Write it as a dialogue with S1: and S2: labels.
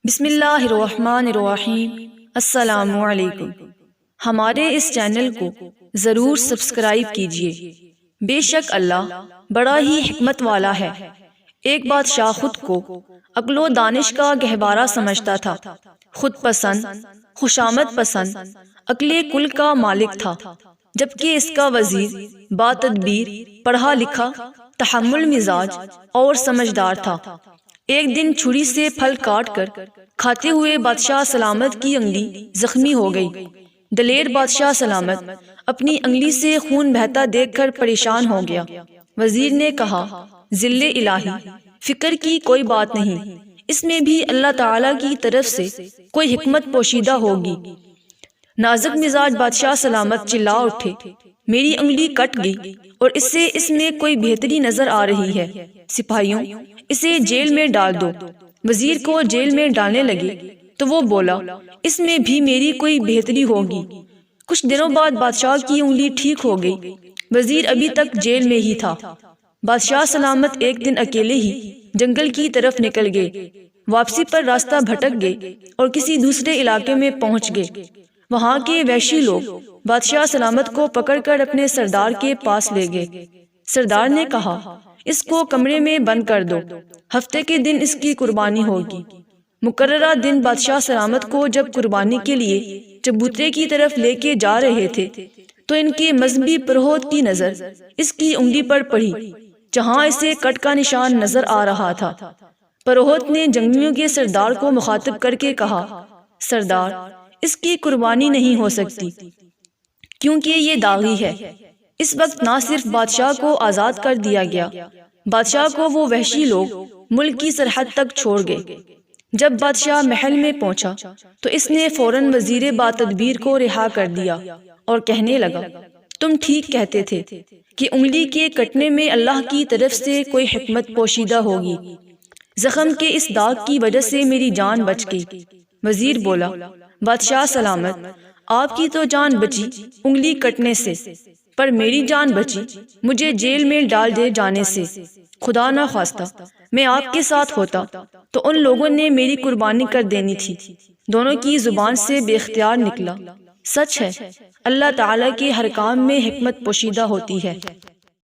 S1: بسم اللہ الرحمن الرحیم۔ السلام علیکم۔ ہمارے اس چینل کو ضرور سبسکرائب کیجیے۔ بے شک اللہ بڑا ہی حکمت والا ہے۔ ایک بادشاہ خود کو عقل و دانش کا گہوارہ سمجھتا تھا، خود پسند، خوشامد پسند، عقل کل کا مالک تھا، جبکہ اس کا وزیر با تدبیر، پڑھا لکھا، تحمل مزاج اور سمجھدار تھا۔ ایک دن چھری سے پھل کاٹ کر کھاتے ہوئے بادشاہ سلامت کی انگلی زخمی ہو گئی۔ دلیر بادشاہ سلامت اپنی انگلی سے خون بہتا دیکھ کر پریشان ہو گیا۔ وزیر نے کہا، ذل الہی، فکر کی کوئی بات نہیں، اس میں بھی اللہ تعالیٰ کی طرف سے کوئی حکمت پوشیدہ ہوگی۔ نازک مزاج بادشاہ سلامت چلا اٹھے، میری انگلی کٹ گئی اور اس میں کوئی بہتری نظر آ رہی ہے، سپاہیوں اسے جیل میں ڈال دو۔ وزیر کو جیل میں ڈالنے لگے تو وہ بولا، اس میں بھی میری کوئی بہتری ہوگی۔ کچھ دنوں بعد بادشاہ کی انگلی ٹھیک ہو گئی۔ وزیر ابھی تک جیل میں ہی تھا۔ بادشاہ سلامت ایک دن اکیلے ہی جنگل کی طرف نکل گئے۔ واپسی پر راستہ بھٹک گئے اور کسی دوسرے علاقے میں پہنچ گئے۔ وہاں کے وحشی لوگ بادشاہ سلامت کو پکڑ کر اپنے سردار کے پاس لے گئے۔ سردار نے کہا، اس کو کمرے میں بند کر دو، ہفتے کے دن اس کی قربانی ہوگی۔ مقررہ دن بادشاہ سلامت کو جب قربانی کے لیے چبوترے کی طرف لے کے جا رہے تھے تو ان کے مذہبی پروہت کی نظر اس کی انگلی پر پڑی، جہاں اسے کٹ کا نشان نظر آ رہا تھا۔ پروہت نے جنگیوں کے سردار کو مخاطب کر کے کہا، سردار، اس کی قربانی نہیں ہو سکتی کیونکہ یہ داغی ہے۔ اس وقت نہ صرف بادشاہ کو آزاد کر دیا گیا، بادشاہ کو وہ وحشی لوگ ملک کی سرحد تک چھوڑ گئے۔ جب بادشاہ محل میں پہنچا تو اس نے فوراً وزیر با تدبیر کو رہا کر دیا اور کہنے لگا، تم ٹھیک کہتے تھے کہ انگلی کے کٹنے میں اللہ کی طرف سے کوئی حکمت پوشیدہ ہوگی۔ زخم کے اس داغ کی وجہ سے میری جان بچ گئی۔ وزیر بولا، بادشاہ سلامت، آپ کی تو جان بچی انگلی کٹنے سے، پر میری جان بچی مجھے جیل میں ڈال دے جانے سے۔ خدا نہ خواستہ میں آپ کے ساتھ ہوتا تو ان لوگوں نے میری قربانی کر دینی تھی۔ دونوں کی زبان سے بے اختیار نکلا، سچ ہے، اللہ تعالیٰ کے ہر کام میں حکمت پوشیدہ ہوتی ہے۔